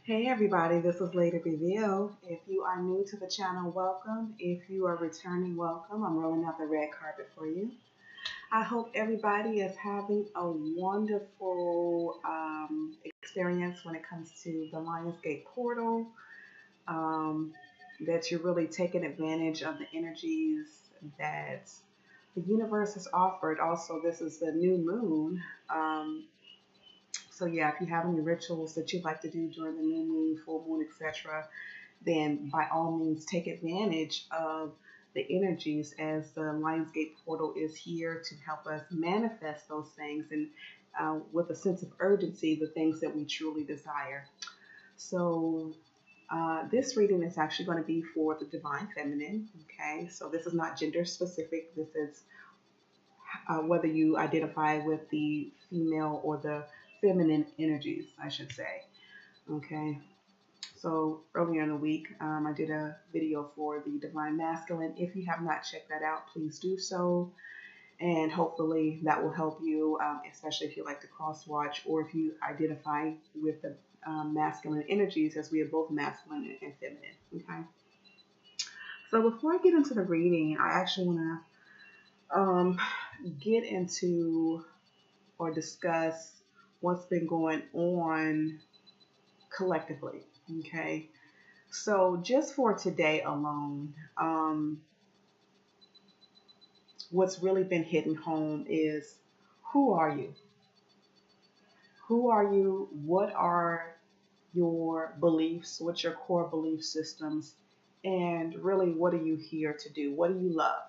Hey everybody, this is Lady Reveal. If you are new to the channel, welcome. If you are returning, welcome. I'm rolling out the red carpet for you. I hope everybody is having a wonderful experience when it comes to the Lionsgate portal, um, that you're really taking advantage of the energies that the universe has offered. Also, this is the new moon. So yeah, if you have any rituals that you'd like to do during the new moon, full moon, etc., then by all means take advantage of the energies as the Lionsgate portal is here to help us manifest those things and with a sense of urgency, the things that we truly desire. So this reading is actually going to be for the divine feminine. Okay, so this is not gender specific. This is whether you identify with the female or the feminine energies, I should say. Okay, so earlier in the week, I did a video for the divine masculine. If you have not checked that out, please do so. And hopefully that will help you, especially if you like to cross watch or if you identify with the masculine energies, as we are both masculine and feminine. Okay. So before I get into the reading, I actually want to get into or discuss what's been going on collectively. Okay. So just for today alone, what's really been hitting home is, who are you? Who are you? What are your beliefs? What's your core belief systems? And really, what are you here to do? What do you love?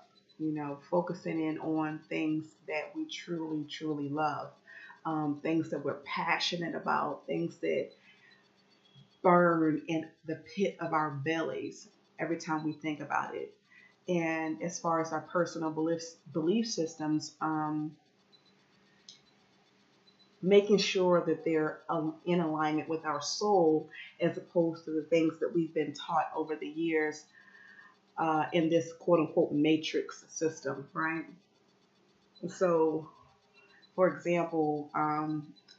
Focusing in on things that we truly, truly love, things that we're passionate about, things that burn in the pit of our bellies every time we think about it. And as far as our personal belief systems, making sure that they're in alignment with our soul as opposed to the things that we've been taught over the years in this quote unquote matrix system, right? So, for example,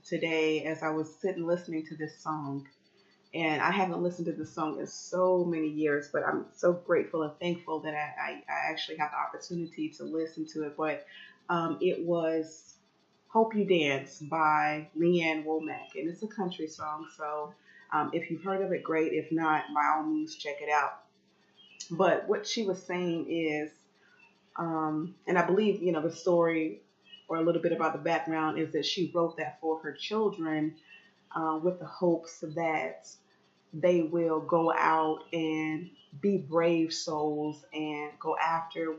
today as I was sitting listening to this song, and I haven't listened to this song in so many years, but I'm so grateful and thankful that I actually have the opportunity to listen to it. But it was Hope You Dance by Leanne Womack, and it's a country song. So if you've heard of it, great. If not, by all means, check it out. But what she was saying is, and I believe, the story or a little bit about the background is that she wrote that for her children with the hopes that they will go out and be brave souls and go after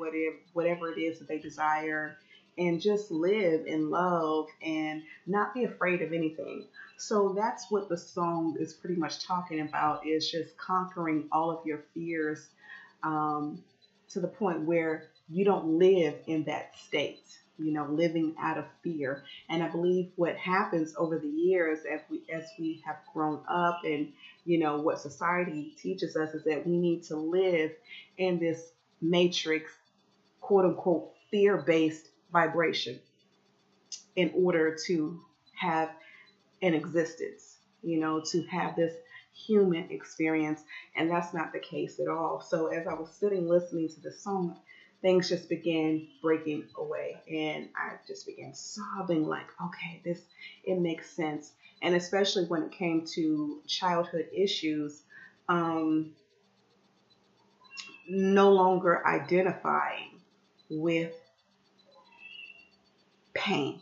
whatever it is that they desire and just live in love and not be afraid of anything. So that's what the song is pretty much talking about, is just conquering all of your fears, um, to the point where you don't live in that state, living out of fear. And I believe what happens over the years as we have grown up, and what society teaches us, is that we need to live in this matrix, quote unquote, fear-based vibration in order to have an existence, to have this human experience. And that's not the case at all. So as I was sitting listening to the song, things just began breaking away. And I just began sobbing like, okay, it makes sense. And especially when it came to childhood issues, um, no longer identifying with pain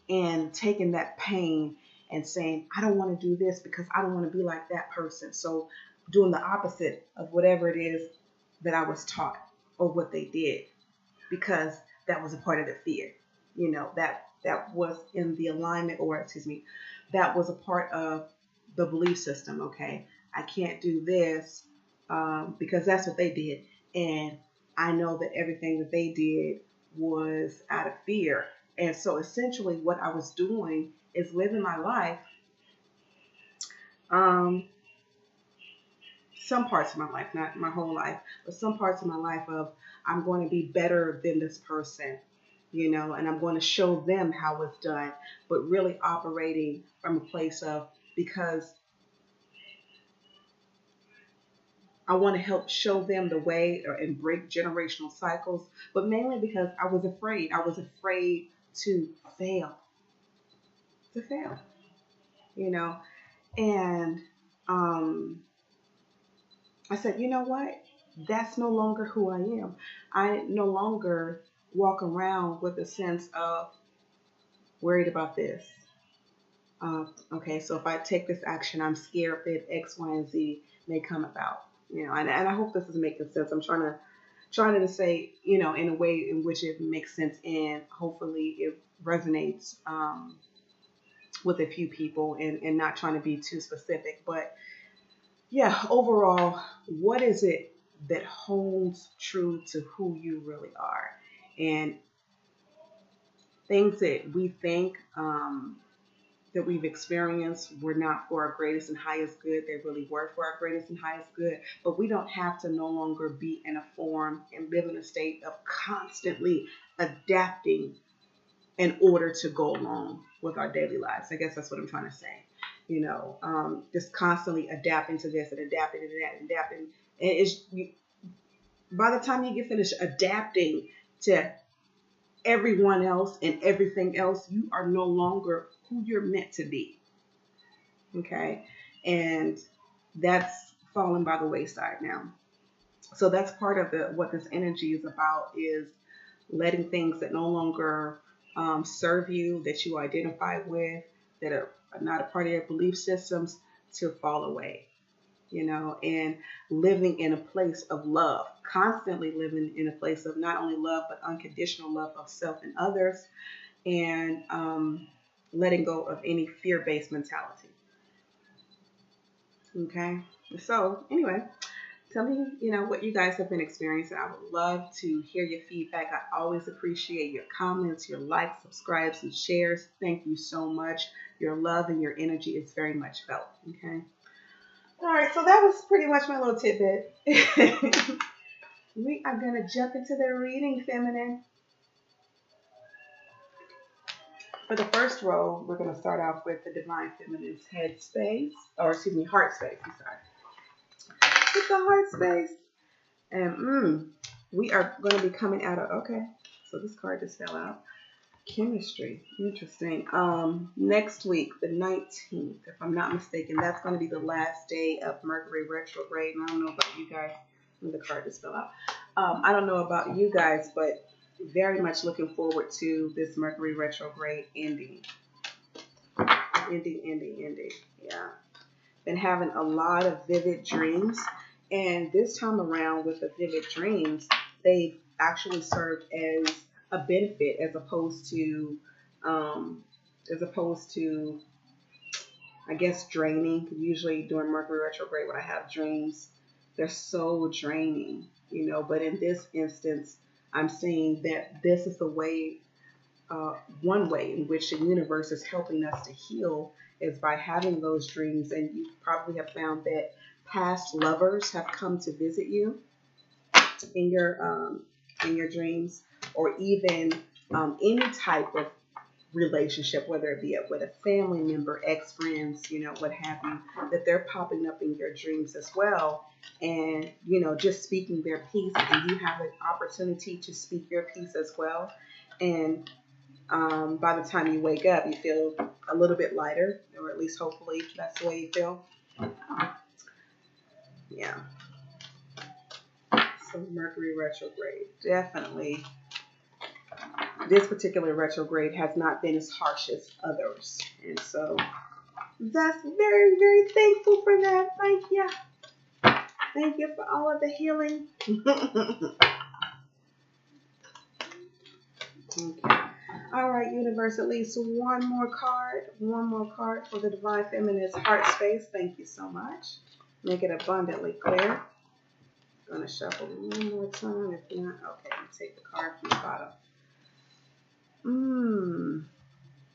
and taking that pain and saying, I don't want to do this because I don't want to be like that person. So doing the opposite of whatever it is that I was taught or what they did, because that was a part of the fear, that was in the alignment, or excuse me, that was a part of the belief system. Okay, I can't do this because that's what they did. And I know that everything that they did was out of fear. And so essentially what I was doing is living my life, um, some parts of my life, not my whole life, but some parts of my life of, I'm going to be better than this person, and I'm going to show them how it's done, but really operating from a place of, because I want to help show them the way and break generational cycles, but mainly because I was afraid. I was afraid to fail, to fail, you know. And um, I said, you know what? That's no longer who I am. I no longer walk around with a sense of worried about this. Okay, so if I take this action, I'm scared that X, Y, and Z may come about. You know, and I hope this is making sense. I'm trying to say, you know, in a way in which it makes sense and hopefully it resonates with a few people and not trying to be too specific. But yeah, overall, what is it that holds true to who you really are? And things that we think that we've experienced were not for our greatest and highest good. They really were for our greatest and highest good. But we don't have to no longer be in a form and live in a state of constantly adapting in order to go along with our daily lives. I guess that's what I'm trying to say. You know, just constantly adapting to this and adapting to that and adapting. And by the time you get finished adapting to everyone else and everything else, you are no longer who you're meant to be. Okay. And that's fallen by the wayside now. So that's part of what this energy is about, is letting things that no longer serve you, that you identify with, that are not a part of your belief systems, to fall away, you know, and living in a place of love, constantly living in a place of not only love, but unconditional love of self and others, and letting go of any fear-based mentality. Okay. So anyway, tell me, you know, what you guys have been experiencing. I would love to hear your feedback. I always appreciate your comments, your likes, subscribes, and shares. Thank you so much. Your love and your energy is very much felt. Okay. All right. So that was pretty much my little tidbit. We are going to jump into the reading, feminine. For the first row, we're going to start off with the Divine Feminine's head space, or excuse me, heart space. I'm sorry. It's the heart space. And we are going to be coming out of, okay, so this card just fell out. Chemistry. Interesting. Next week, the 19th, if I'm not mistaken, that's going to be the last day of Mercury retrograde. And I don't know about you guys. The card just fell out. I don't know about you guys, but very much looking forward to this Mercury retrograde ending. Ending. Yeah. Been having a lot of vivid dreams. And this time around with the vivid dreams, they actually served as a benefit as opposed to, I guess, draining. Usually during Mercury retrograde, when I have dreams, they're so draining, you know. But in this instance, I'm seeing that this is the way, one way in which the universe is helping us to heal is by having those dreams. And you probably have found that past lovers have come to visit you in your dreams, or even any type of relationship, whether it be with a family member, ex-friends, you know, what have you, that they're popping up in your dreams as well, and you know, just speaking their piece, and you have an opportunity to speak your piece as well. And by the time you wake up, you feel a little bit lighter, or at least hopefully that's the way you feel. Yeah. So Mercury retrograde, definitely. This particular retrograde has not been as harsh as others. And so that's very, very thankful for that. Thank you. Thank you for all of the healing. Okay. All right, universe, at least one more card for the Divine Feminine's heart space. Thank you so much. Make it abundantly clear. I'm going to shuffle one more time. If not, okay, take the card from the bottom.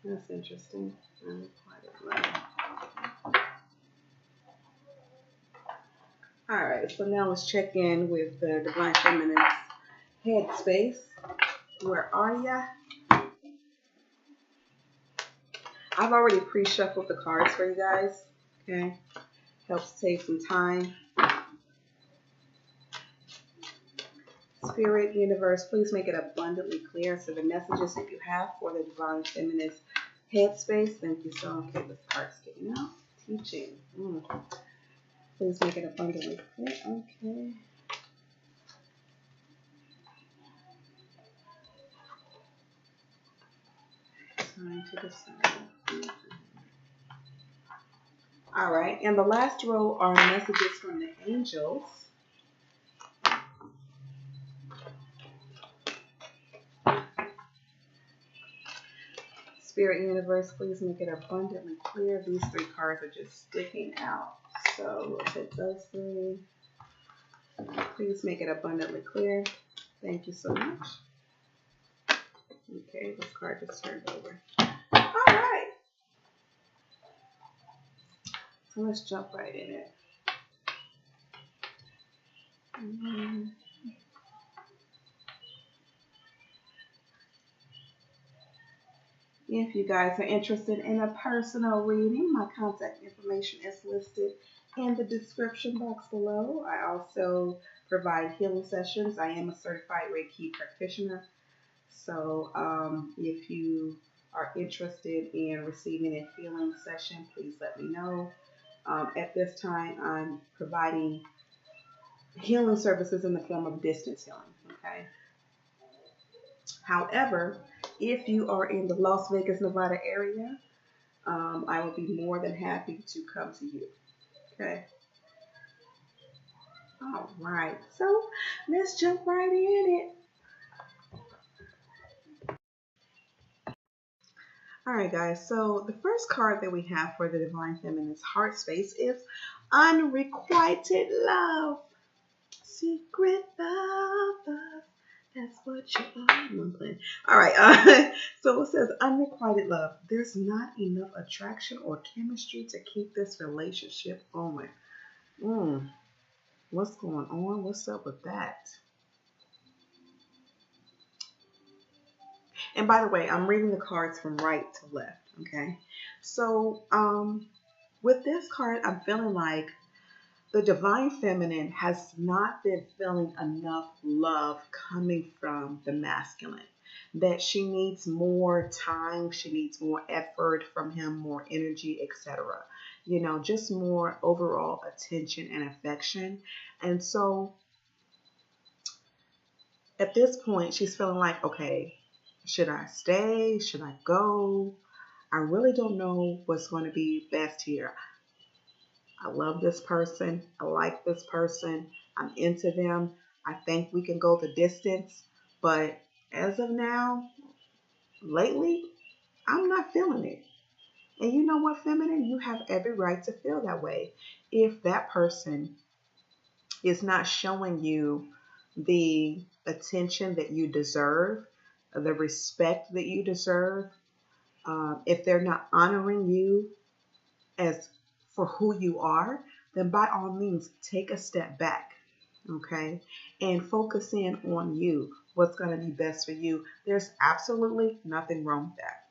That's interesting. All right, so now let's check in with the Divine Feminine's head space. Where are ya? I've already pre-shuffled the cards for you guys. Okay, helps save some time. Spirit, universe, please make it abundantly clear. So the messages that you have for the divine feminist headspace. Thank you so much. Okay, this card's getting out. Teaching. Please make it abundantly clear. Okay. Time to decide. All right, and the last row are messages from the angels. Spirit, universe, please make it abundantly clear. These three cards are just sticking out. So we'll take those three. Please make it abundantly clear. Thank you so much. Okay, this card just turned over. All right. So let's jump right in it. If you guys are interested in a personal reading, my contact information is listed in the description box below. I also provide healing sessions. I am a certified Reiki practitioner. So if you are interested in receiving a healing session, please let me know. At this time, I'm providing healing services in the form of distance healing. Okay. However, if you are in the Las Vegas, Nevada area, I will be more than happy to come to you. Okay. All right. So let's jump right in it. All right, guys. So the first card that we have for the Divine Feminist Heart Space is Unrequited Love. Secret love. That's what you are. I'm playing. All right. So it says unrequited love. There's not enough attraction or chemistry to keep this relationship going. What's going on? What's up with that? And by the way, I'm reading the cards from right to left. Okay. So with this card, I'm feeling like the divine feminine has not been feeling enough love coming from the masculine. That she needs more time, she needs more effort from him, more energy, etc. You know, just more overall attention and affection. And so at this point, she's feeling like, okay, should I stay? Should I go? I really don't know what's going to be best here. I love this person. I like this person. I'm into them. I think we can go the distance. But as of now, lately, I'm not feeling it. And you know what, feminine? You have every right to feel that way. If that person is not showing you the attention that you deserve, the respect that you deserve, if they're not honoring you as for who you are, then by all means, take a step back, okay? And focus in on you, what's going to be best for you. There's absolutely nothing wrong with that.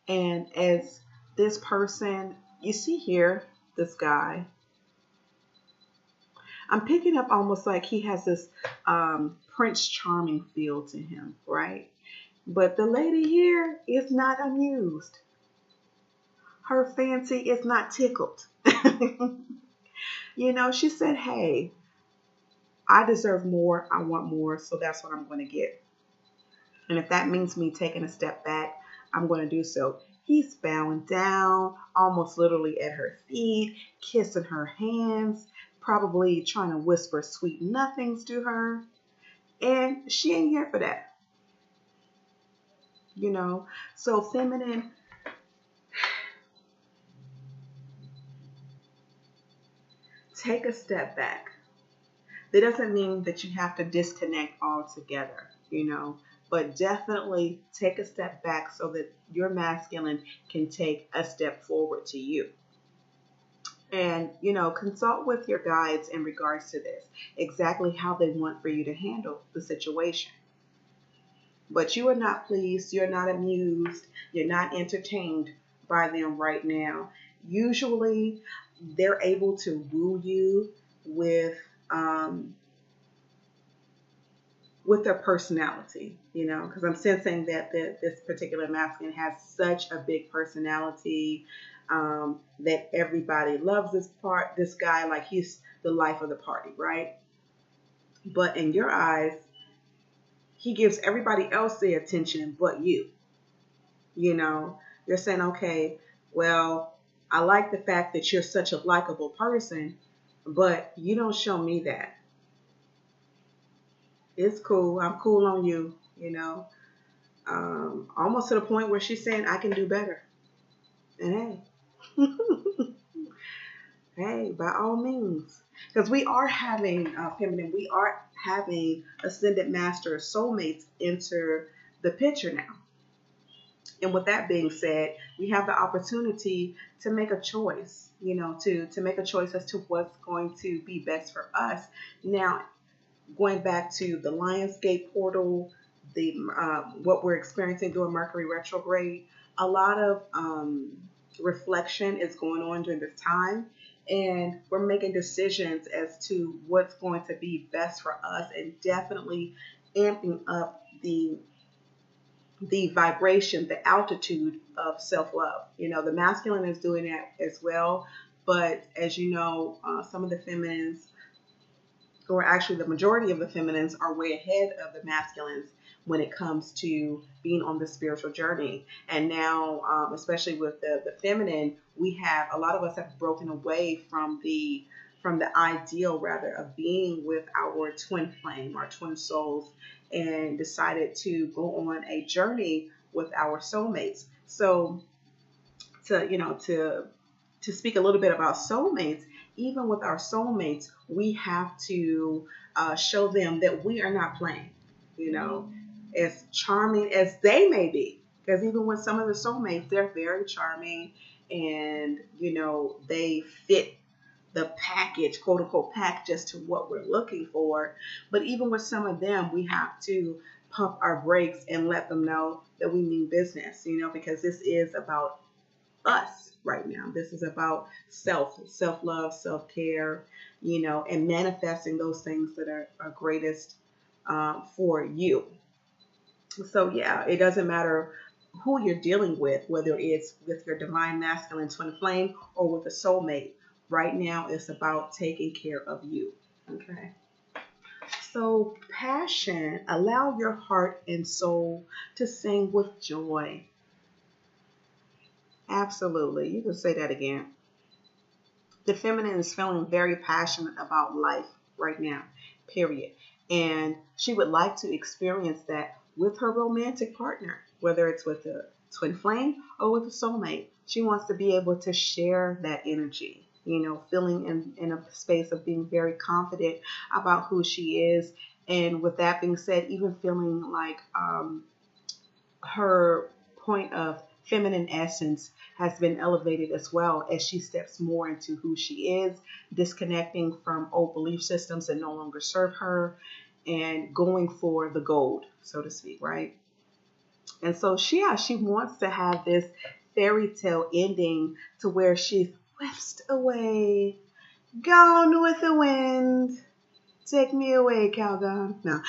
And as this person, you see here, this guy, I'm picking up almost like he has this Prince Charming feel to him, right? But the lady here is not amused. Her fancy is not tickled. You know, she said, hey, I deserve more. I want more. So that's what I'm going to get. And if that means me taking a step back, I'm going to do so. He's bowing down, almost literally at her feet, kissing her hands, probably trying to whisper sweet nothings to her. And she ain't here for that. You know, so feminine, take a step back. That doesn't mean that you have to disconnect altogether, you know, but definitely take a step back so that your masculine can take a step forward to you. And, you know, consult with your guides in regards to this, exactly how they want for you to handle the situation. But you are not pleased, you're not amused, you're not entertained by them right now. Usually, they're able to woo you with um, with their personality, because I'm sensing that this particular masculine has such a big personality, that everybody loves this guy, like he's the life of the party, right? But in your eyes, he gives everybody else the attention but you. You know, you're saying, okay, well, I like the fact that you're such a likable person, but you don't show me that. It's cool. I'm cool on you. Almost to the point where she's saying, I can do better. And hey, hey, by all means. Because we are having, feminine, we are having ascended master soulmates enter the picture now. And with that being said, we have the opportunity to make a choice, to make a choice as to what's going to be best for us. Now, going back to the Lionsgate portal, the what we're experiencing during Mercury retrograde, a lot of reflection is going on during this time, and we're making decisions as to what's going to be best for us, and definitely amping up the vibration, the altitude of self-love. The masculine is doing that as well, but as you know, some of the feminines, or actually the majority of the feminines, are way ahead of the masculines when it comes to being on the spiritual journey. And now, especially with the feminine, we have a lot of us have broken away from the ideal, rather, of being with our twin flame, our twin souls, and decided to go on a journey with our soulmates. So to speak a little bit about soulmates, even with our soulmates, we have to show them that we are not playing, as charming as they may be. Because even with some of the soulmates, they're very charming, and, they fit the package, quote unquote, package as to what we're looking for. But even with some of them, we have to pump our brakes and let them know that we mean business, because this is about us right now. This is about self-love, self-care, and manifesting those things that are greatest for you. So yeah, it doesn't matter who you're dealing with, whether it's with your divine masculine twin flame or with a soulmate. Right now, it's about taking care of you. Okay. So passion, allow your heart and soul to sing with joy. Absolutely. You can say that again. The feminine is feeling very passionate about life right now, period. And she would like to experience that with her romantic partner, whether it's with a twin flame or with a soulmate. She wants to be able to share that energy, feeling in a space of being very confident about who she is. And with that being said, even feeling like her point of feminine essence has been elevated as well, as she steps more into who she is, disconnecting from old belief systems that no longer serve her, and going for the gold, so to speak, right? And so she wants to have this fairy tale ending to where she's whisked away, gone with the wind. Take me away, Calgon. No.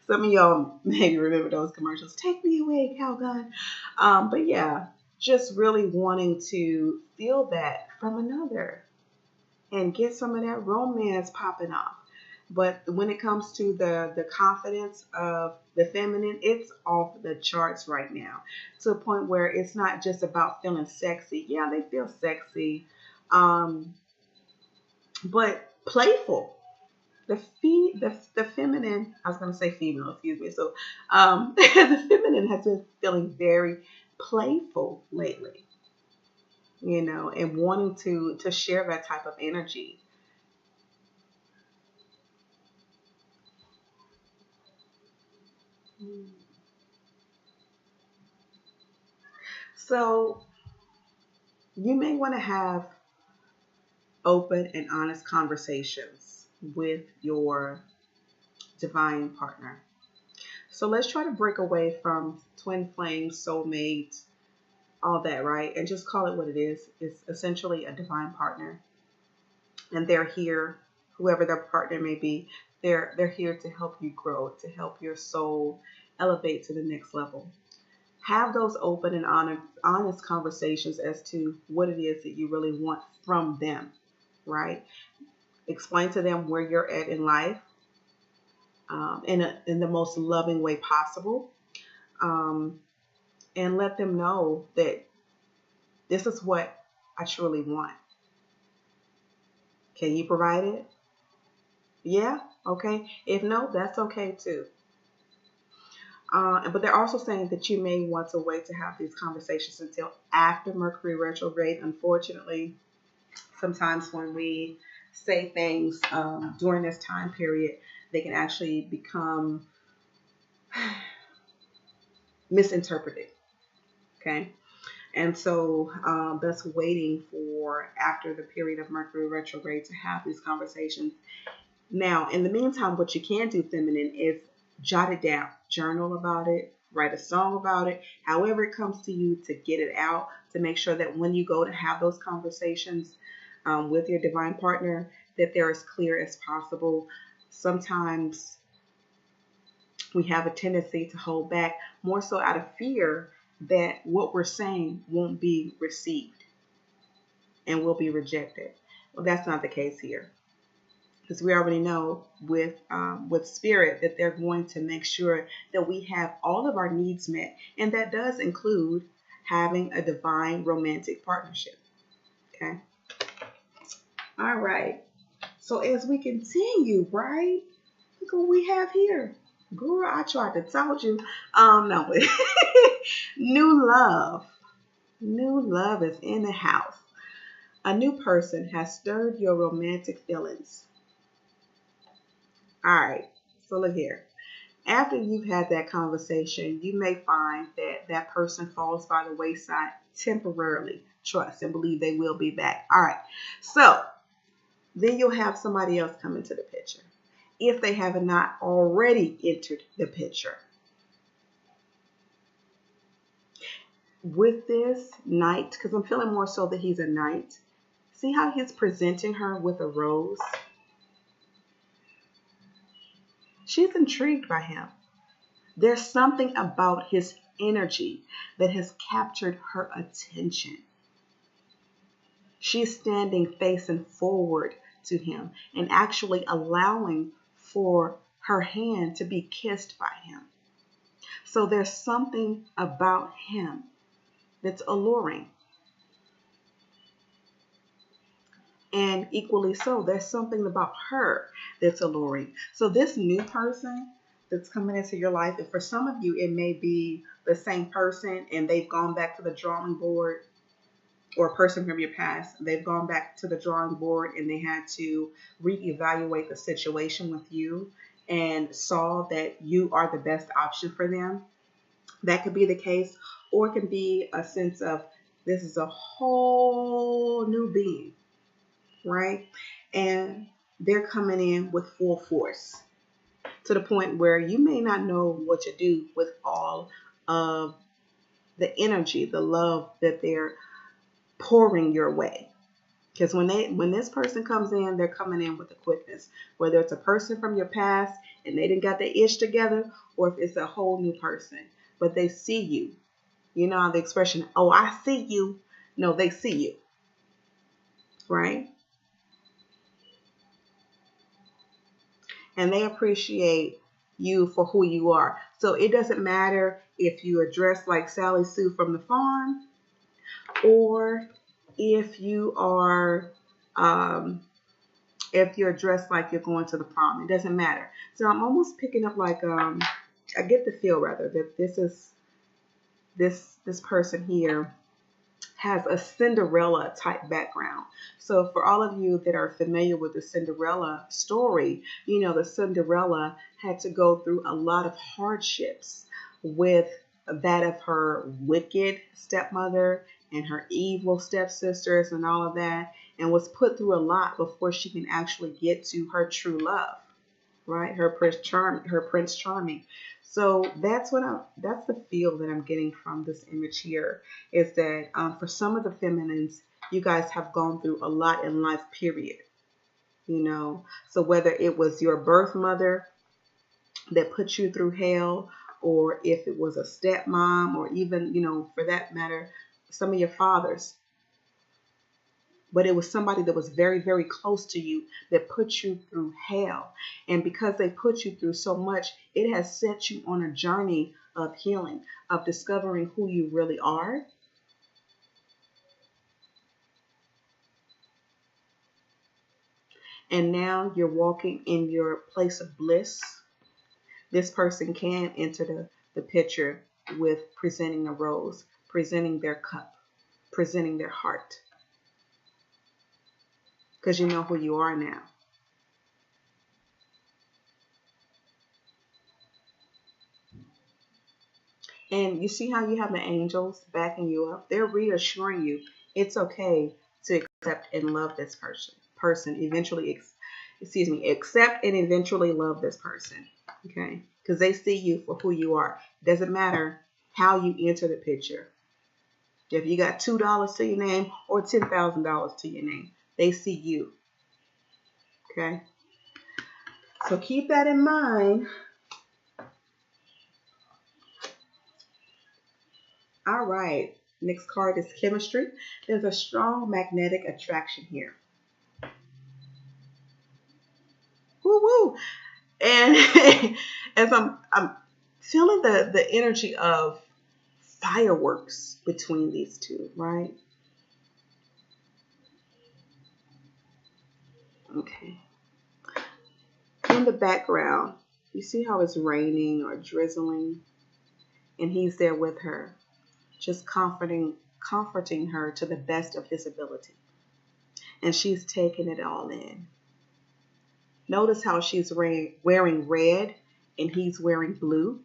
Some of y'all maybe remember those commercials. Take me away, Calgon. But yeah, just really wanting to feel that from another and get some of that romance popping off. But when it comes to the confidence of the feminine, it's off the charts right now, to a point where it's not just about feeling sexy. Yeah, they feel sexy, but playful. The feminine, I was going to say female, excuse me. So the feminine has been feeling very playful lately, and wanting to share that type of energy. So you may want to have open and honest conversations with your divine partner. So let's try to break away from twin flame, soulmate, all that, right? And just call it what it is. It's essentially a divine partner, and they're here, whoever their partner may be. They're here to help you grow, to help your soul elevate to the next level. Have those open and honest conversations as to what it is that you really want from them, right? Explain to them where you're at in life, in the most loving way possible, um, and let them know that this is what I truly want. Can you provide it? Yeah, okay. If no, that's okay too. But they're also saying that you may want to wait to have these conversations until after Mercury retrograde. Unfortunately, sometimes when we say things during this time period, they can actually become misinterpreted. Okay. And so that's waiting for after the period of Mercury retrograde to have these conversations. Now, in the meantime, what you can do, feminine, is jot it down, journal about it, write a song about it, however it comes to you, to get it out, to make sure that when you go to have those conversations with your divine partner, that they're as clear as possible. Sometimes we have a tendency to hold back, more so out of fear that what we're saying won't be received and will be rejected. Well, that's not the case here, because we already know with spirit that they're going to make sure that we have all of our needs met, and that does include having a divine romantic partnership. Okay. All right. So as we continue, right? Look what we have here. Girl, I tried to tell you. No. New love. New love is in the house. A new person has stirred your romantic feelings. All right. So look here. After you've had that conversation, you may find that that person falls by the wayside temporarily. Trust and believe they will be back. All right. So then you'll have somebody else come into the picture, if they have not already entered the picture. With this knight, because I'm feeling more so that he's a knight. See how he's presenting her with a rose? She's intrigued by him. There's something about his energy that has captured her attention. She's standing facing forward to him and actually allowing for her hand to be kissed by him. So there's something about him that's alluring. And equally so, there's something about her that's alluring. So this new person that's coming into your life, and for some of you, it may be the same person and they've gone back to the drawing board, or a person from your past, they've gone back to the drawing board and they had to reevaluate the situation with you and saw that you are the best option for them. That could be the case, or it can be a sense of this is a whole new being, right? And they're coming in with full force to the point where you may not know what to do with all of the energy, the love that they're pouring your way. Because when this person comes in, they're coming in with a quickness. Whether it's a person from your past and they didn't got their ish together, or if it's a whole new person, but they see you. You know the expression, "Oh, I see you." No, they see you, right? And they appreciate you for who you are. So it doesn't matter if you are dressed like Sally Sue from the farm, or if you are if you're dressed like you're going to the prom. It doesn't matter. So I'm almost picking up like I get the feel rather that this person here has a Cinderella type background. So for all of you that are familiar with the Cinderella story, you know the Cinderella had to go through a lot of hardships with that of her wicked stepmother and her evil stepsisters and all of that, and was put through a lot before she can actually get to her true love, right? Her Prince Charming. So that's the feel that I'm getting from this image here, is that for some of the feminines, you guys have gone through a lot in life, period. So whether it was your birth mother that put you through hell, or if it was a stepmom, or even, for that matter, some of your fathers, but it was somebody that was very, very close to you that put you through hell. And because they put you through so much, it has set you on a journey of healing, of discovering who you really are. And now you're walking in your place of bliss. This person can enter the picture with presenting a rose, presenting their cup, presenting their heart, because you know who you are now. And you see how you have the angels backing you up? They're reassuring you it's okay to accept and love this person. Eventually, accept and eventually love this person. Okay? Because they see you for who you are. Doesn't matter how you enter the picture. If you got $2 to your name or $10,000 to your name, they see you. Okay? So keep that in mind. All right. Next card is chemistry. There's a strong magnetic attraction here. Woo woo. And as I'm feeling the energy of fireworks between these two, right? Okay. In the background, you see how it's raining or drizzling, and he's there with her, just comforting her to the best of his ability. And she's taking it all in. Notice how she's wearing red and he's wearing blue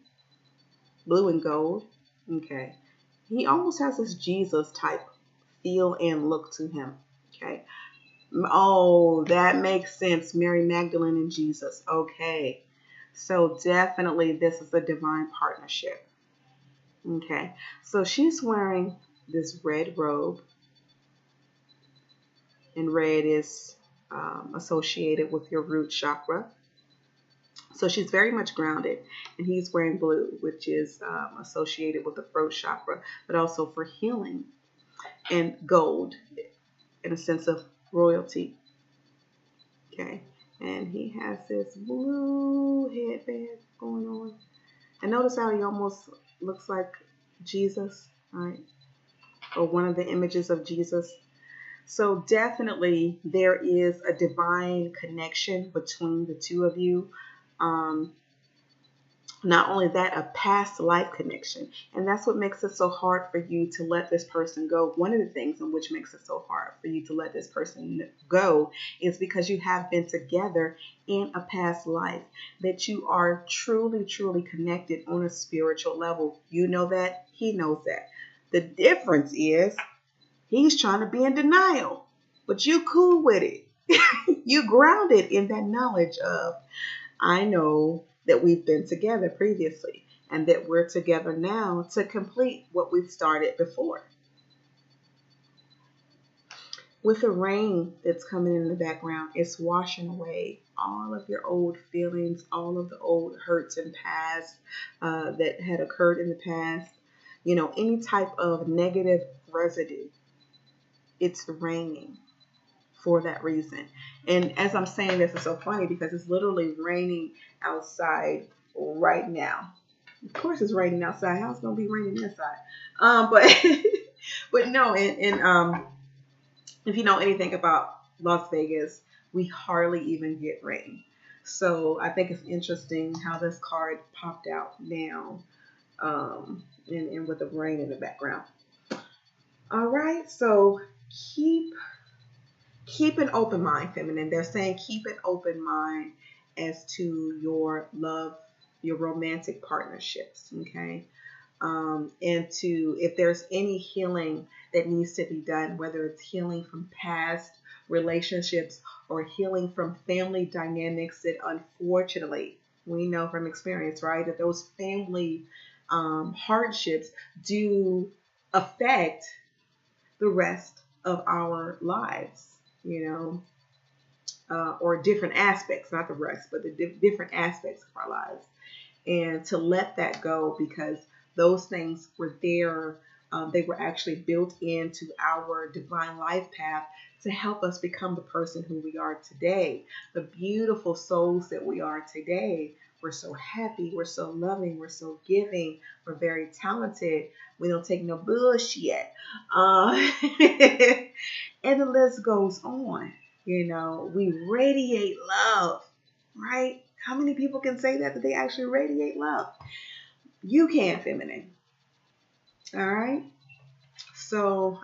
and gold. Okay. He almost has this Jesus type feel and look to him. Okay. Oh, that makes sense. Mary Magdalene and Jesus. Okay. So definitely this is a divine partnership. Okay. So she's wearing this red robe, and red is associated with your root chakra. So she's very much grounded, and he's wearing blue, which is associated with the throat chakra, but also for healing, and gold in a sense of royalty. Okay, and he has this blue headband going on, and notice how he almost looks like Jesus, right? Or one of the images of Jesus. So definitely there is a divine connection between the two of you. Um, Not only that, a past life connection. And that's what makes it so hard for you to let this person go. One of the things in which makes it so hard for you to let this person go is because you have been together in a past life, that you are truly, truly connected on a spiritual level. You know that, he knows that. The difference is he's trying to be in denial, but you cool with it. You grounded in that knowledge of, I know that we've been together previously and that we're together now to complete what we've started before. With the rain that's coming in the background, it's washing away all of your old feelings, all of the old hurts and past that had occurred in the past. Any type of negative residue, it's raining for that reason. And as I'm saying this, it's so funny because it's literally raining outside right now. Of course, it's raining outside. How's it gonna be raining inside? But but no, and if you know anything about Las Vegas, we hardly even get rain. So I think it's interesting how this card popped out now, and with the rain in the background. All right, so keep keep an open mind, feminine. They're saying keep an open mind as to your love, your romantic partnerships. Okay. And to, if there's any healing that needs to be done, whether it's healing from past relationships or healing from family dynamics that unfortunately, We know from experience, right, that those family hardships do affect the rest of our lives, or different aspects, not the rest, but the different aspects of our lives. And to let that go, because those things were there, they were actually built into our divine life path to help us become the person who we are today, the beautiful souls that we are today. We're so happy, we're so loving, we're so giving, we're very talented, we don't take no bullshit. And the list goes on. We radiate love, right? How many people can say that they actually radiate love? You can, feminine. All right. So,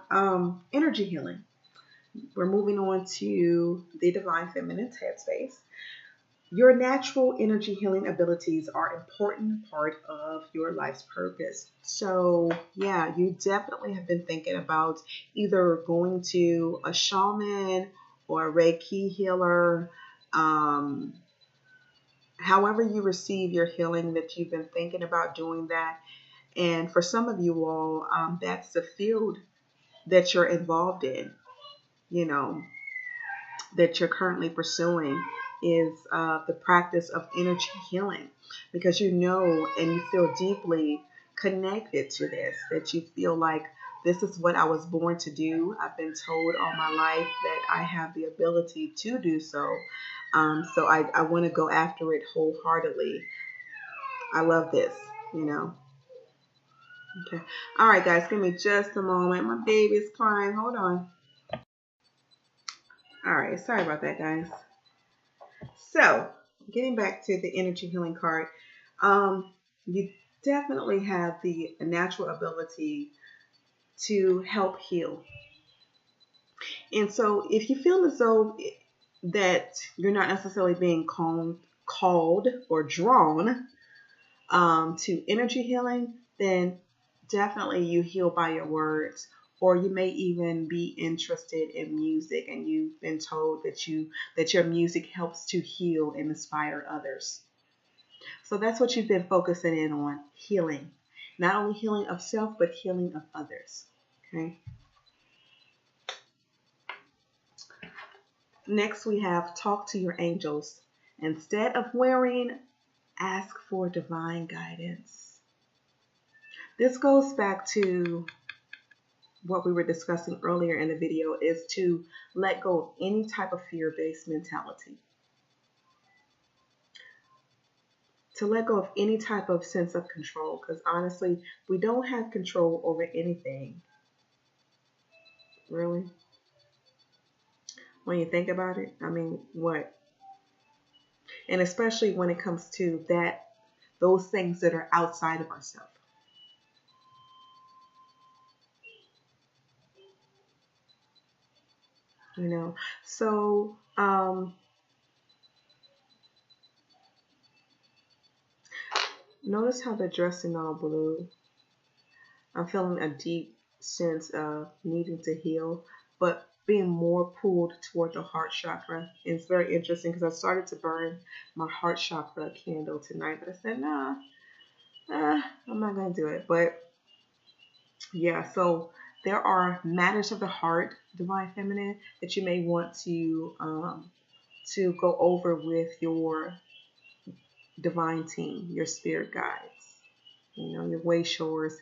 energy healing. We're moving on to the divine feminine's headspace. Your natural energy healing abilities are an important part of your life's purpose. So, yeah, you definitely have been thinking about either going to a shaman or a Reiki healer. However you receive your healing, that you've been thinking about doing that. And for some of you all, that's the field that you're involved in, you know, that you're currently pursuing is the practice of energy healing, because and you feel deeply connected to this, that you feel like this is what I was born to do. I've been told all my life that I have the ability to do so. So I want to go after it wholeheartedly. I love this. Okay. All right, guys, give me just a moment. My baby's crying. Hold on. All right. Sorry about that, guys. So, getting back to the energy healing card, you definitely have the natural ability to help heal. And so, if you feel as though that you're not necessarily being called or drawn to energy healing, then definitely you heal by your words. Or you may even be interested in music, and you've been told that your music helps to heal and inspire others. So that's what you've been focusing in on, healing. Not only healing of self, but healing of others. Okay. Next, we have talk to your angels. Instead of worrying, ask for divine guidance. This goes back to what we were discussing earlier in the video, is to let go of any type of fear-based mentality. To let go of any type of sense of control, because honestly, we don't have control over anything. Really? When you think about it, I mean, what? And especially when it comes to those things that are outside of ourselves. So notice how they're dressed in all blue. I'm feeling a deep sense of needing to heal, but being more pulled toward the heart chakra. And it's very interesting because I started to burn my heart chakra candle tonight, but I said, nah, I'm not going to do it. But yeah, so there are matters of the heart, divine feminine, that you may want to go over with your divine team, your spirit guides, your way shores,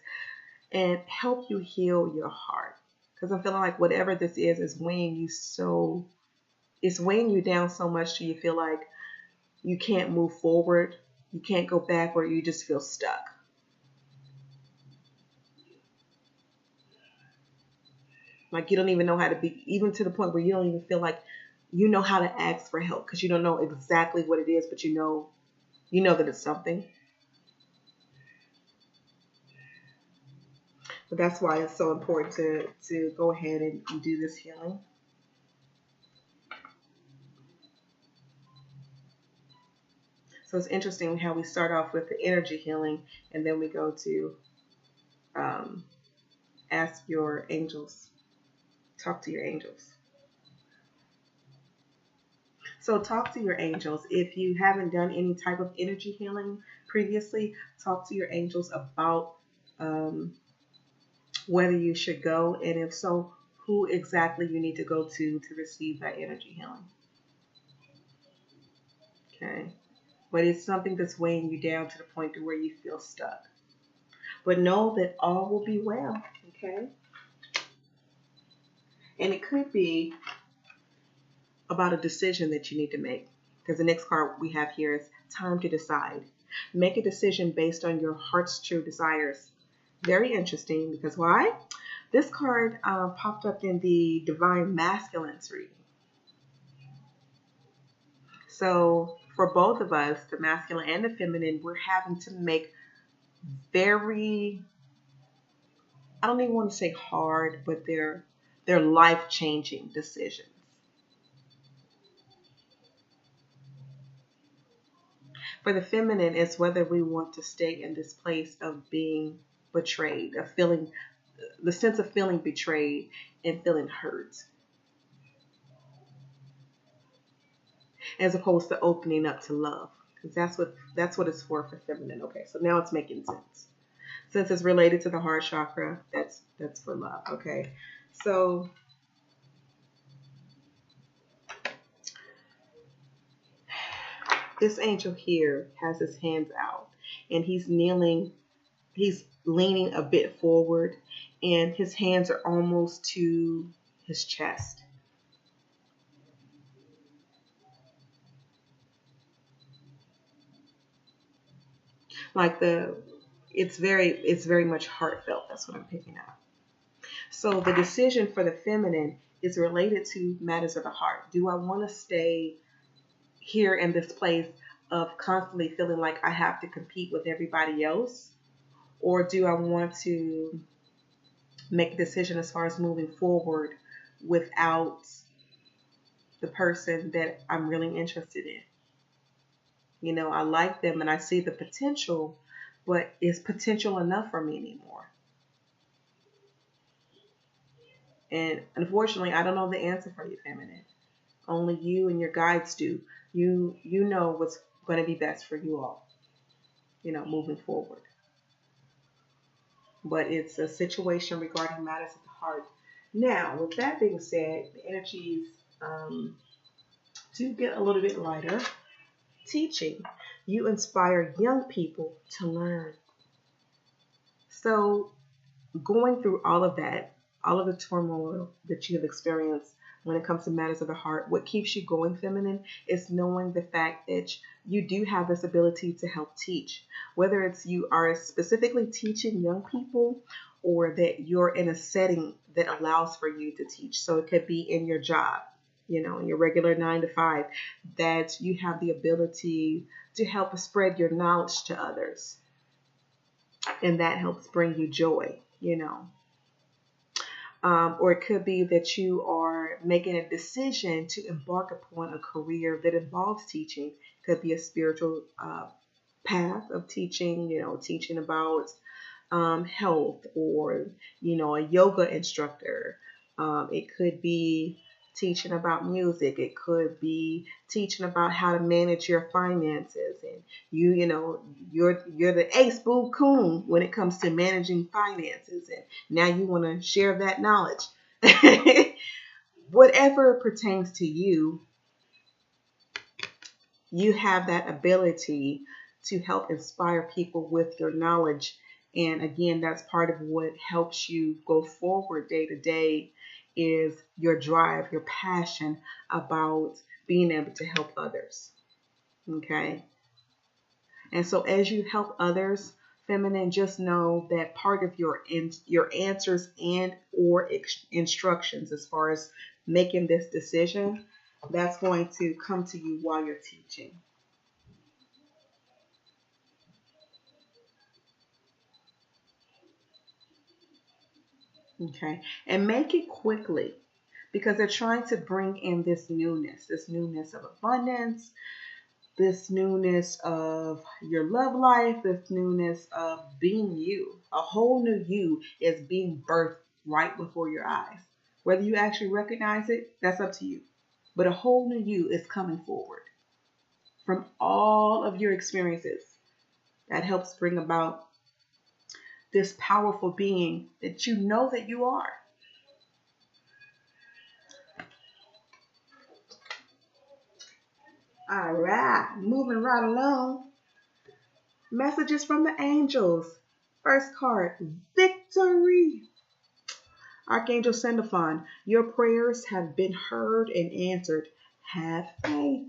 and help you heal your heart. Because I'm feeling like whatever this is weighing you it's weighing you down so much till you feel like you can't move forward, you can't go backward, you just feel stuck. Like you don't even know how to be, even to the point where you don't even feel like you know how to ask for help, because you don't know exactly what it is, but you know that it's something. But that's why it's so important to go ahead and do this healing. So it's interesting how we start off with the energy healing, and then we go to ask your angels, talk to your angels. So talk to your angels. If you haven't done any type of energy healing previously, talk to your angels about um, whether you should go, and if so, who exactly you need to go to receive that energy healing. Okay. But it's something that's weighing you down to the point to where you feel stuck. But know that all will be well. Okay. And it could be about a decision that you need to make. Because the next card we have here is time to decide. Make a decision based on your heart's true desires. Very interesting because why? This card popped up in the Divine Masculines reading. So for both of us, the masculine and the feminine, we're having to make very, I don't even want to say hard, but they're life-changing decisions. For the feminine, it's whether we want to stay in this place of being betrayed, of feeling the sense of feeling betrayed and feeling hurt, as opposed to opening up to love. Because that's what it's for feminine. Okay, so now it's making sense. Since it's related to the heart chakra, that's for love. Okay, so this angel here has his hands out and he's kneeling, he's leaning a bit forward, and his hands are almost to his chest. Like it's very much heartfelt. That's what I'm picking up. So the decision for the feminine is related to matters of the heart. Do I want to stay here in this place of constantly feeling like I have to compete with everybody else? Or do I want to make a decision as far as moving forward without the person that I'm really interested in? You know, I like them and I see the potential, but is potential enough for me anymore? And unfortunately, I don't know the answer for you, feminine. Only you and your guides do. You know what's going to be best for you all, moving forward. But it's a situation regarding matters of the heart. Now, with that being said, the energies do get a little bit lighter. Teaching. You inspire young people to learn. So going through all of that, all of the turmoil that you have experienced when it comes to matters of the heart, what keeps you going, feminine, is knowing the fact that you do have this ability to help teach. Whether it's you are specifically teaching young people or that you're in a setting that allows for you to teach. So it could be in your job, in your regular 9 to 5, that you have the ability to help spread your knowledge to others. And that helps bring you joy. Or it could be that you are making a decision to embark upon a career that involves teaching. It could be a spiritual path of teaching, teaching about health, or, a yoga instructor. It could be teaching about music. It could be teaching about how to manage your finances, and you're the ace boo coon when it comes to managing finances, and now you want to share that knowledge. Whatever pertains to you, you have that ability to help inspire people with your knowledge. And again, that's part of what helps you go forward day to day, is your drive, your passion about being able to help others. Okay. And so as you help others, feminine, just know that part of your answers and or instructions as far as making this decision, that's going to come to you while you're teaching. Okay. And make it quickly, because they're trying to bring in this newness of abundance, this newness of your love life, this newness of being you. A whole new you is being birthed right before your eyes. Whether you actually recognize it, that's up to you. but a whole new you is coming forward from all of your experiences. That helps bring about this powerful being that you know that you are. All right, moving right along. Messages from the angels. First card, victory. Archangel Sandalphon, your prayers have been heard and answered. Have faith.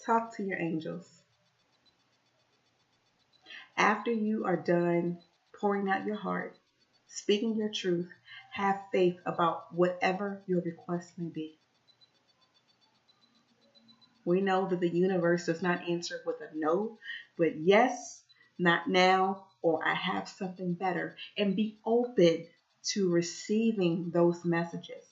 Talk to your angels. After you are done pouring out your heart, speaking your truth, have faith about whatever your request may be. We know that the universe does not answer with a no, but yes, not now, or I have something better. And be open to receiving those messages.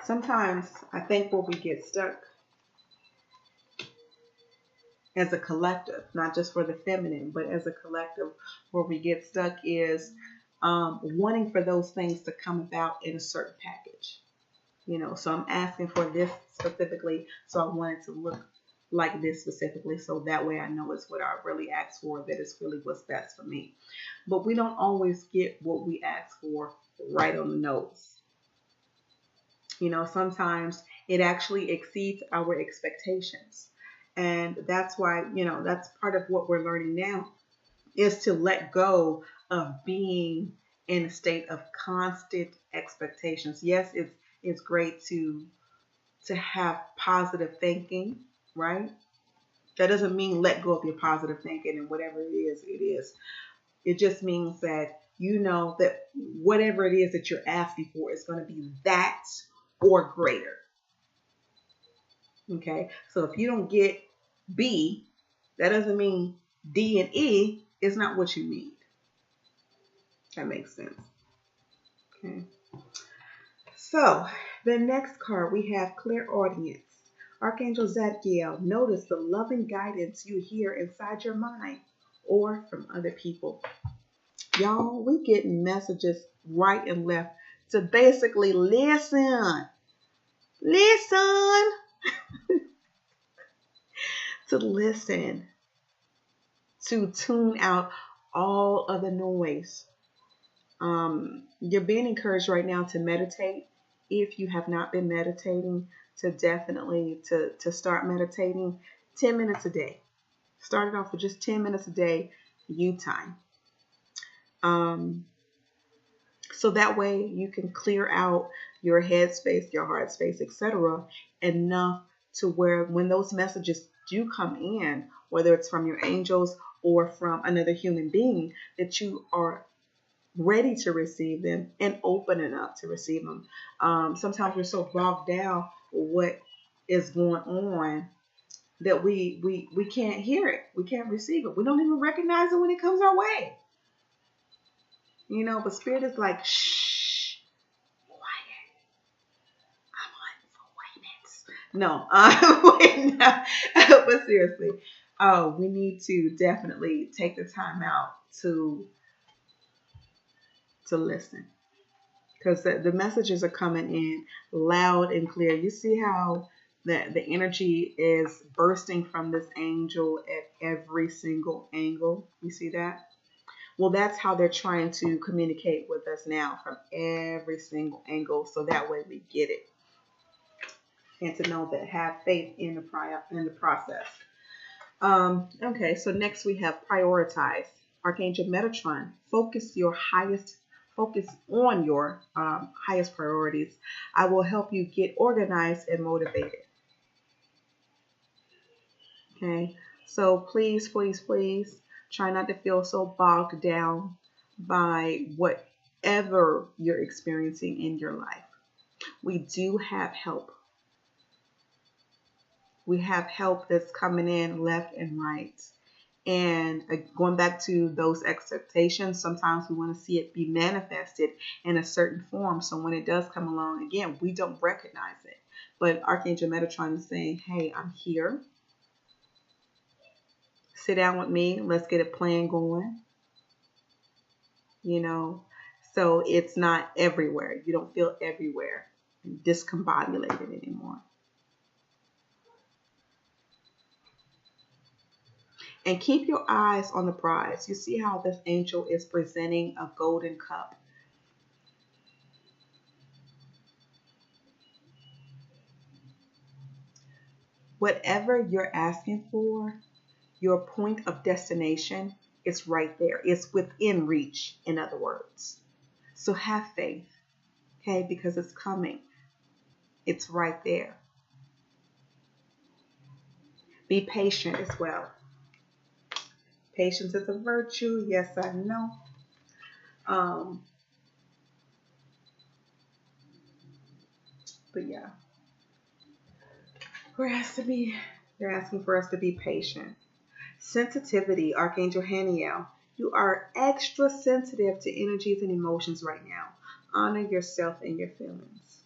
Sometimes I think where we get stuck as a collective, not just for the feminine, but as a collective, where we get stuck is wanting for those things to come about in a certain package. So I'm asking for this specifically, so I want it to look like this specifically, so that way I know it's what I really asked for, that it's really what's best for me. But we don't always get what we ask for right on the nose. Sometimes it actually exceeds our expectations. And that's why, that's part of what we're learning now, is to let go of being in a state of constant expectations. Yes, it's great to have positive thinking, right? That doesn't mean let go of your positive thinking and whatever it is, it is. It just means that you know that whatever it is that you're asking for is going to be that or greater. Okay, so if you don't get B, that doesn't mean D and E is not what you need. That makes sense. Okay. So the next card we have clairaudience. Archangel Zadkiel, notice the loving guidance you hear inside your mind or from other people. Y'all, we get messages right and left to basically listen. Listen. To listen. To tune out all of the noise. You're being encouraged right now to meditate. If you have not been meditating, to definitely to start meditating 10 minutes a day. Start it off with just 10 minutes a day, you time. So that way you can clear out your head space, your heart space, etc. enough to where when those messages do come in, whether it's from your angels or from another human being, that you are ready to receive them and open enough to receive them. Sometimes we're so bogged down with what is going on that we can't hear it. We can't receive it. We don't even recognize it when it comes our way. But Spirit is like, shh, quiet. I'm on for wait. No, but seriously, we need to definitely take the time out to listen, because the messages are coming in loud and clear. You see how the energy is bursting from this angel at every single angle. You see that? Well, that's how they're trying to communicate with us now, from every single angle, so that way we get it. And to know that, have faith in the process. Okay, so next we have prioritize. Archangel Metatron, focus on your highest priorities. I will help you get organized and motivated. Okay, so please, please, please try not to feel so bogged down by whatever you're experiencing in your life. We do have help. We have help that's coming in left and right. And going back to those expectations, sometimes we want to see it be manifested in a certain form. So when it does come along, again, we don't recognize it. But Archangel Metatron is saying, hey, I'm here. Sit down with me. Let's get a plan going. You know, so it's not everywhere. You don't feel everywhere and discombobulated anymore. And keep your eyes on the prize. You see how this angel is presenting a golden cup. Whatever you're asking for, your point of destination is right there. It's within reach, in other words. So have faith, okay, because it's coming. It's right there. Be patient as well. Patience is a virtue. Yes, I know. But yeah, they're asking for us to be patient. Sensitivity, Archangel Haniel. You are extra sensitive to energies and emotions right now. Honor yourself and your feelings.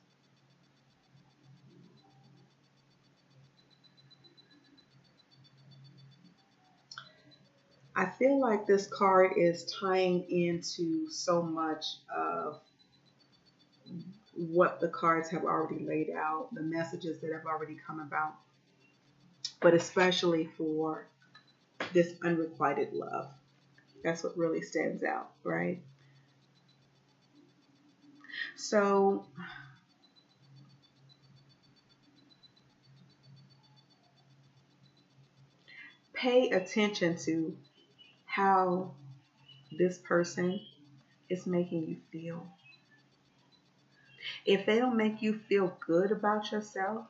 I feel like this card is tying into so much of what the cards have already laid out, the messages that have already come about, but especially for this unrequited love. That's what really stands out, right? So pay attention to how this person is making you feel. If they don't make you feel good about yourself,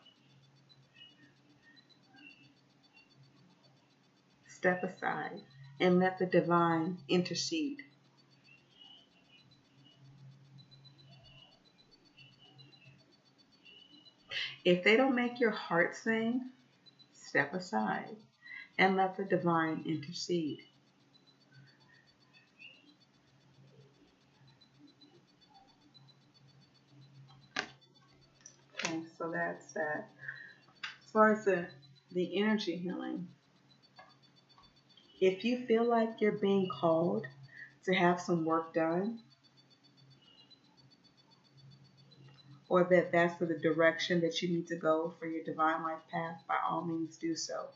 step aside and let the divine intercede. If they don't make your heart sing, step aside and let the divine intercede. Okay, so that's that. As far as the energy healing, if you feel like you're being called to have some work done, or that that's the direction that you need to go for your divine life path, by all means do so.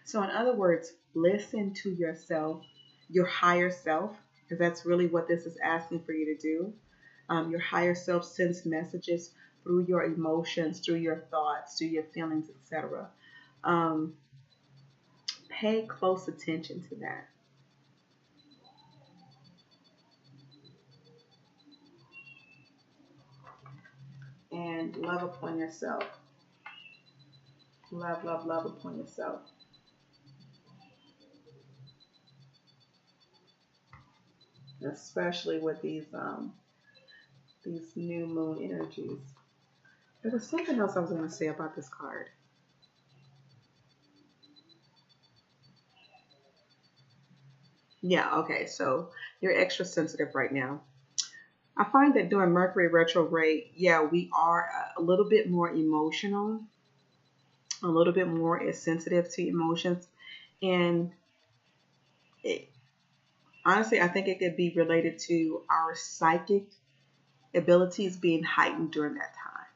So in other words, listen to yourself, your higher self, because that's really what this is asking for you to do. Your higher self sends messages through your emotions, through your thoughts, through your feelings, etc. Pay close attention to that. And love upon yourself. Love, love, love upon yourself. Especially with these new moon energies. There was something else I was going to say about this card. Yeah, okay, so you're extra sensitive right now. I find that during Mercury retrograde, yeah, we are a little bit more emotional, a little bit more sensitive to emotions. And it, honestly, I think it could be related to our psychic abilities being heightened during that time.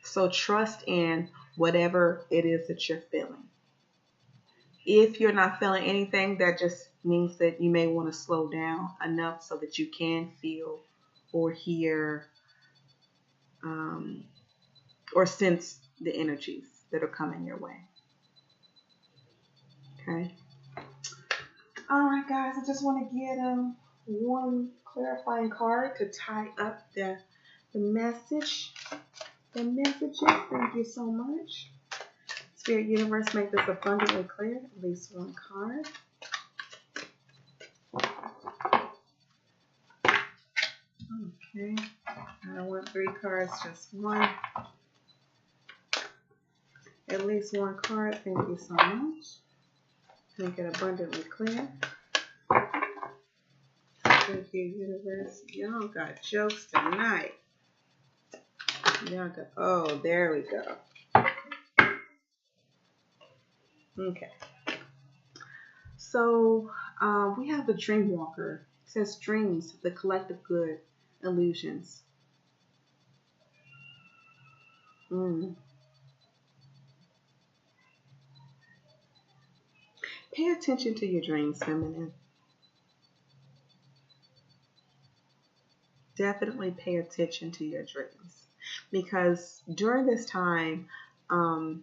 So trust in whatever it is that you're feeling. If you're not feeling anything, that just means that you may want to slow down enough so that you can feel or hear or sense the energies that are coming your way. Okay. All right, guys. I just want to get one clarifying card to tie up the message. The messages. Thank you so much. Spirit Universe, make this abundantly clear. At least one card. Okay. I don't want 3 cards, just one. At least one card. Thank you so much. Make it abundantly clear. Thank you, universe. Y'all got jokes tonight. Y'all got, oh, there we go. Okay. So we have the dream walker. It says dreams, the collective good, illusions. Pay attention to your dreams, feminine. Definitely pay attention to your dreams. Because during this time, the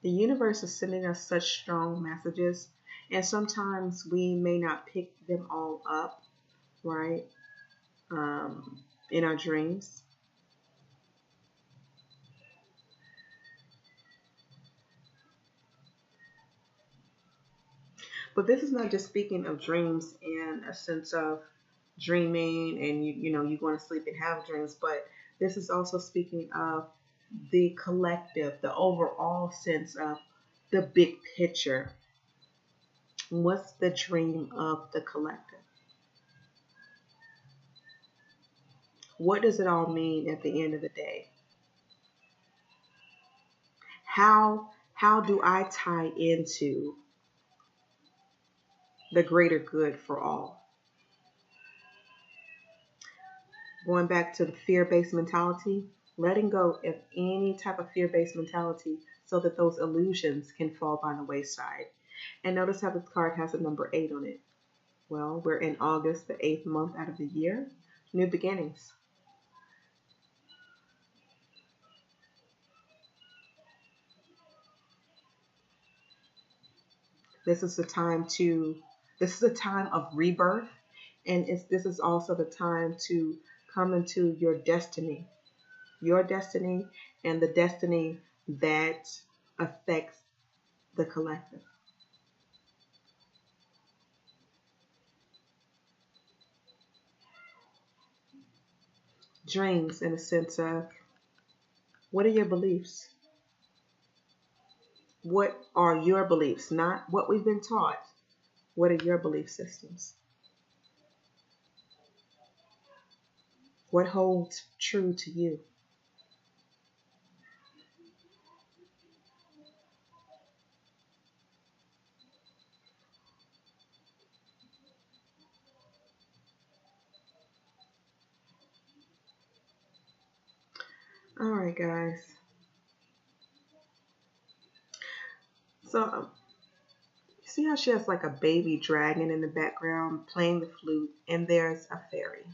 universe is sending us such strong messages, and sometimes we may not pick them all up, right? In our dreams. But this is not just speaking of dreams in a sense of dreaming and you going to sleep and have dreams, but this is also speaking of the collective, the overall sense of the big picture. What's the dream of the collective? What does it all mean at the end of the day? How do I tie into the greater good for all? Going back to the fear-based mentality, letting go of any type of fear-based mentality so that those illusions can fall by the wayside. And notice how this card has a number 8 on it. Well, we're in August, the 8th month out of the year. New beginnings. This is a time of rebirth, and this is also the time to come into your destiny and the destiny that affects the collective. Dreams, in a sense of, what are your beliefs? What are your beliefs? Not what we've been taught. What are your belief systems? What holds true to you? All right, guys. So, see how she has like a baby dragon in the background playing the flute, and there's a fairy.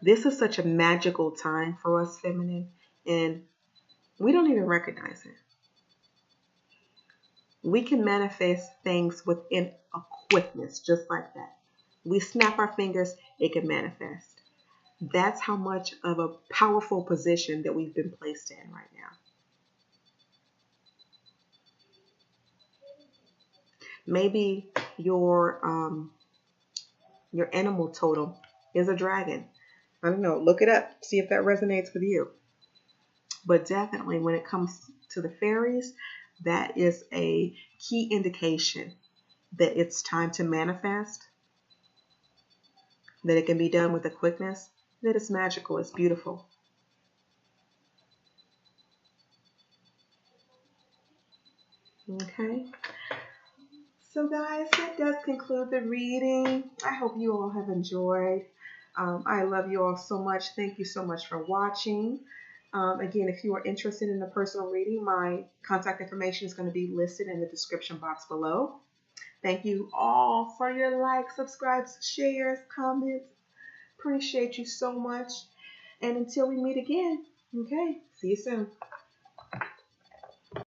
This is such a magical time for us feminine, and we don't even recognize it. We can manifest things within a quickness, just like that. We snap our fingers, it can manifest. That's how much of a powerful position that we've been placed in right now. Maybe your animal totem is a dragon. I don't know. Look it up. See if that resonates with you. But definitely when it comes to the fairies, that is a key indication that it's time to manifest, that it can be done with a quickness, that it's magical, it's beautiful. Okay. So guys, that does conclude the reading. I hope you all have enjoyed. I love you all so much. Thank you so much for watching. Again, if you are interested in a personal reading, my contact information is going to be listed in the description box below. Thank you all for your likes, subscribes, shares, comments. Appreciate you so much. And until we meet again, okay, see you soon.